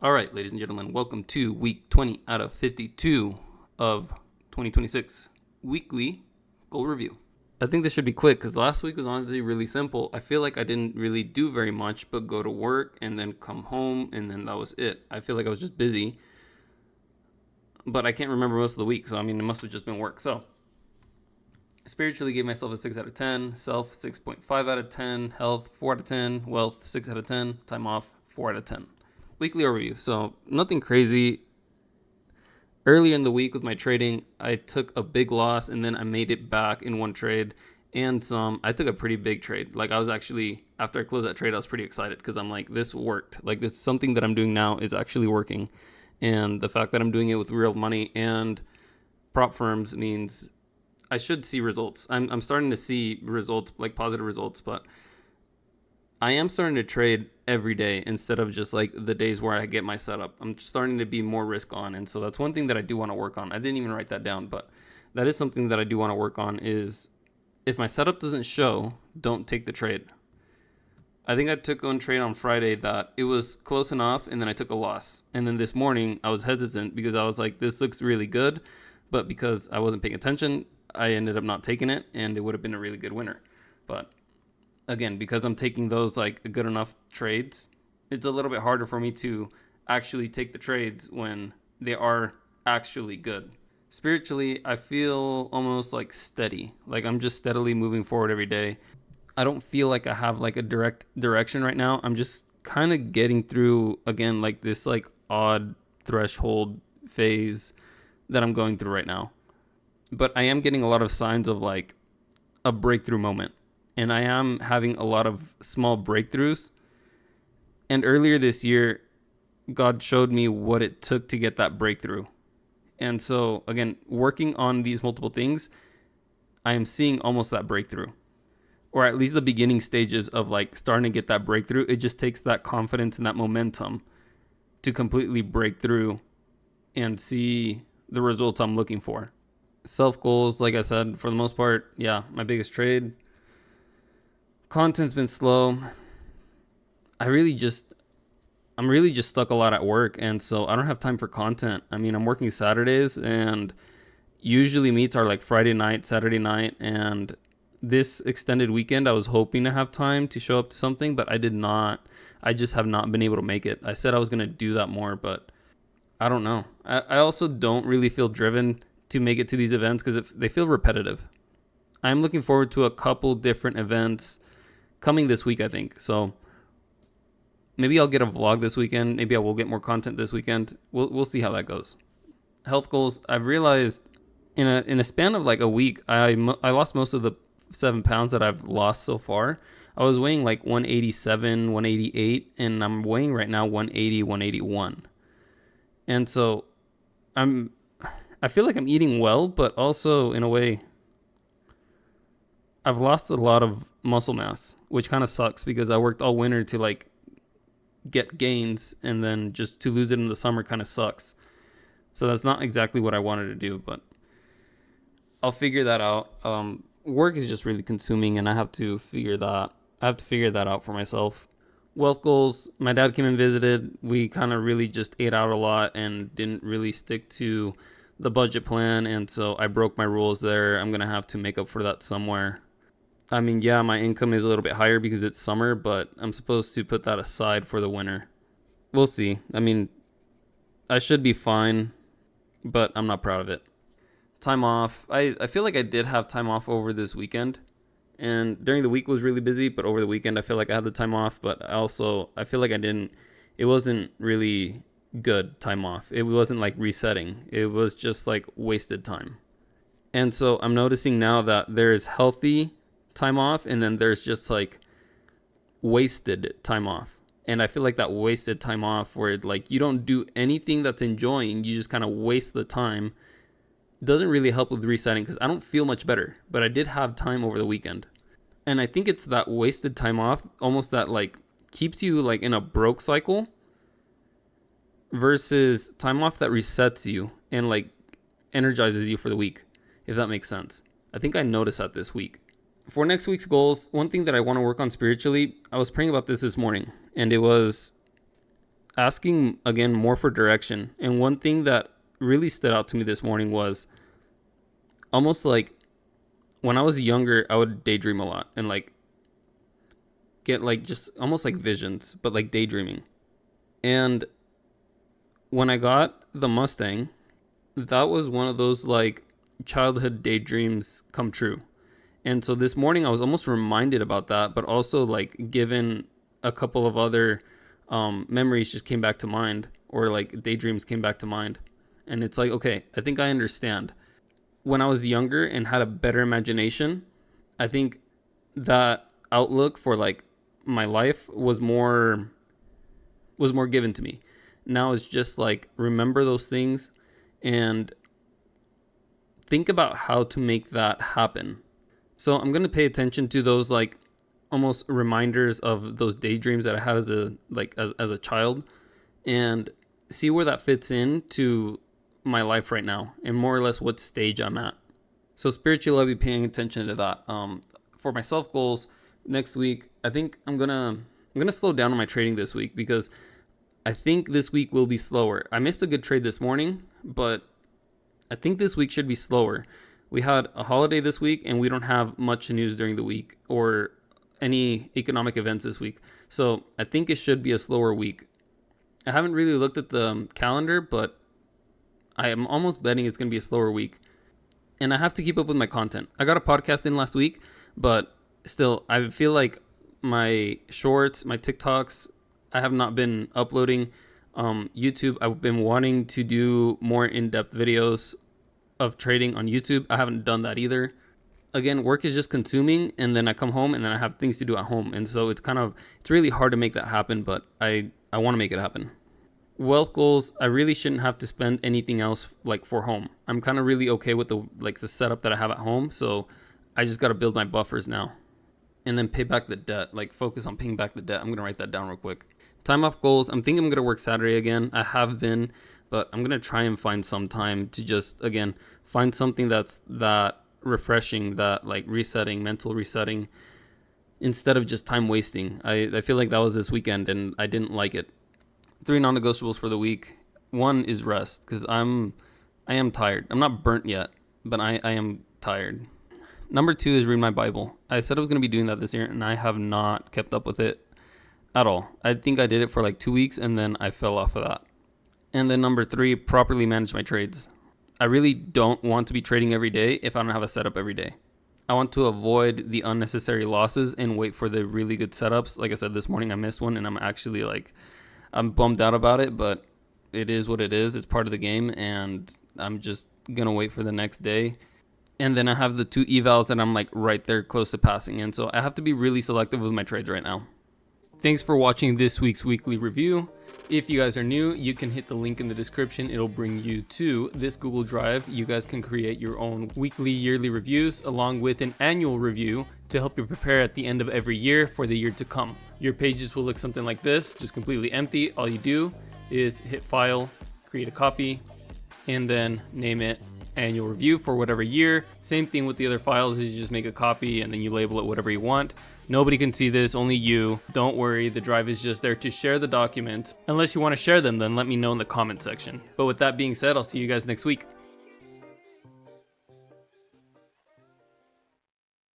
All right, ladies and gentlemen, welcome to week 20 out of 52 of 2026 weekly goal review. I think this should be quick because last week was honestly really simple. I feel like I didn't really do very much but go to work and then come home and then that was it. I feel like I was just busy, but I can't remember most of the week, so it must have just been work. So, spiritually gave myself a 6 out of 10, self 6.5 out of 10, health 4 out of 10, wealth 6 out of 10, time off 4 out of 10. Weekly overview. So nothing crazy. Earlier in the week with my trading, I took a big loss and then I made it back in one trade and some. I took a pretty big trade. Like I was actually, after I closed that trade, I was pretty excited because I'm like, this worked. Like this something that I'm doing now is actually working. And the fact that I'm doing it with real money and prop firms means I should see results. I'm starting to see results, like positive results, but I am starting to trade every day instead of just like the days where I get my setup. I'm starting to be more risk on. And so that's one thing that I do want to work on. I didn't even write that down, but that is something that I do want to work on is if my setup doesn't show, don't take the trade. I think I took one trade on Friday that it was close enough and then I took a loss. And then this morning I was hesitant because I was like, this looks really good. But because I wasn't paying attention, I ended up not taking it and it would have been a really good winner. But again, because I'm taking those like good enough trades, it's a little bit harder for me to actually take the trades when they are actually good. Spiritually, I feel almost like steady. Like I'm just steadily moving forward every day. I don't feel like I have like a direct direction right now. I'm just kind of getting through again like this like odd threshold phase that I'm going through right now. But I am getting a lot of signs of like a breakthrough moment. And I am having a lot of small breakthroughs. And earlier this year, God showed me what it took to get that breakthrough. And so, again, working on these multiple things, I am seeing almost that breakthrough. Or at least the beginning stages of like starting to get that breakthrough. It just takes that confidence and that momentum to completely break through and see the results I'm looking for. Self goals, like I said, for the most part, yeah, my biggest trade. Content's been slow. I'm really just stuck a lot at work, and so I don't have time for content. I'm working Saturdays, and usually meets are like Friday night, Saturday night, and this extended weekend I was hoping to have time to show up to something, but I did not. I just have not been able to make it. I said I was going to do that more, but I don't know. I also don't really feel driven to make it to these events because they feel repetitive. I'm looking forward to a couple different events coming this week, I think. So maybe I'll get a vlog this weekend. Maybe I will get more content this weekend. We'll see how that goes. Health goals. I've realized in a span of like a week, I lost most of the 7 pounds that I've lost so far. I was weighing like 187, 188, and I'm weighing right now 180, 181. And so I feel like I'm eating well, but also in a way I've lost a lot of muscle mass, which kind of sucks because I worked all winter to like get gains and then just to lose it in the summer kind of sucks. So that's not exactly what I wanted to do, but I'll figure that out. Work is just really consuming and I have to figure that out for myself. Wealth goals, my dad came and visited. We kind of really just ate out a lot and didn't really stick to the budget plan, and so I broke my rules there. I'm going to have to make up for that somewhere. Yeah, my income is a little bit higher because it's summer, but I'm supposed to put that aside for the winter. We'll see. I should be fine, but I'm not proud of it. Time off. I feel like I did have time off over this weekend. And during the week was really busy, but over the weekend I feel like I had the time off, but I feel like it wasn't really good time off. It wasn't like resetting. It was just like wasted time. And so I'm noticing now that there's healthy time off and then there's just like wasted time off. And I feel like that wasted time off where like you don't do anything that's enjoying, you just kind of waste the time, doesn't really help with resetting because I don't feel much better, but I did have time over the weekend. And I think it's that wasted time off almost that like keeps you like in a broke cycle versus time off that resets you and like energizes you for the week, if that makes sense. I think I noticed that this week. For next week's goals, one thing that I want to work on spiritually, I was praying about this morning, and it was asking again more for direction. And one thing that really stood out to me this morning was almost like when I was younger, I would daydream a lot and like get like just almost like visions, but like daydreaming. And when I got the Mustang, that was one of those like childhood daydreams come true. And so this morning I was almost reminded about that, but also like given a couple of other memories just came back to mind, or like daydreams came back to mind. And it's like, okay, I think I understand. When I was younger and had a better imagination, I think that outlook for like my life was more given to me. Now it's just like remember those things and think about how to make that happen. So I'm going to pay attention to those like almost reminders of those daydreams that I had as a child, and see where that fits into my life right now and more or less what stage I'm at. So spiritually, I'll be paying attention to that. For my self goals next week, I think I'm gonna slow down on my trading this week, because I think this week will be slower. I missed a good trade this morning, but I think this week should be slower. We had a holiday this week and we don't have much news during the week or any economic events this week. So I think it should be a slower week. I haven't really looked at the calendar, but I am almost betting it's going to be a slower week. And I have to keep up with my content. I got a podcast in last week, but still, I feel like my shorts, my TikToks, I have not been uploading. YouTube, I've been wanting to do more in-depth videos of trading on YouTube. I haven't done that either. Again, work is just consuming, and then I come home and then I have things to do at home. And so it's really hard to make that happen, but I want to make it happen. Wealth goals, I really shouldn't have to spend anything else like for home. I'm kind of really okay with the setup that I have at home. So I just got to build my buffers now and then pay back the debt, like focus on paying back the debt. I'm going to write that down real quick. Time off goals, I'm thinking I'm going to work Saturday again. I have been, but I'm going to try and find some time to just, again, find something that's that refreshing, that like mental resetting, instead of just time wasting. I feel like that was this weekend and I didn't like it. 3 non-negotiables for the week. 1 is rest, because I am tired. I'm not burnt yet, but I am tired. Number 2 is read my Bible. I said I was going to be doing that this year, and I have not kept up with it at all. I think I did it for like 2 weeks, and then I fell off of that. And then number 3, properly manage my trades. I really don't want to be trading every day if I don't have a setup every day. I want to avoid the unnecessary losses and wait for the really good setups. Like I said, this morning I missed one, and I'm bummed out about it, but it is what it is. It's part of the game, and I'm just going to wait for the next day. And then I have the 2 evals that I'm like right there close to passing in. So I have to be really selective with my trades right now. Thanks for watching this week's weekly review. If you guys are new, you can hit the link in the description. It'll bring you to this Google Drive. You guys can create your own weekly, yearly reviews along with an annual review to help you prepare at the end of every year for the year to come. Your pages will look something like this, just completely empty. All you do is hit file, create a copy, and then name it annual review for whatever year. Same thing with the other files, is you just make a copy and then you label it whatever you want. Nobody can see this, only you. Don't worry, the drive is just there to share the documents. Unless you want to share them, then let me know in the comment section. But with that being said, I'll see you guys next week.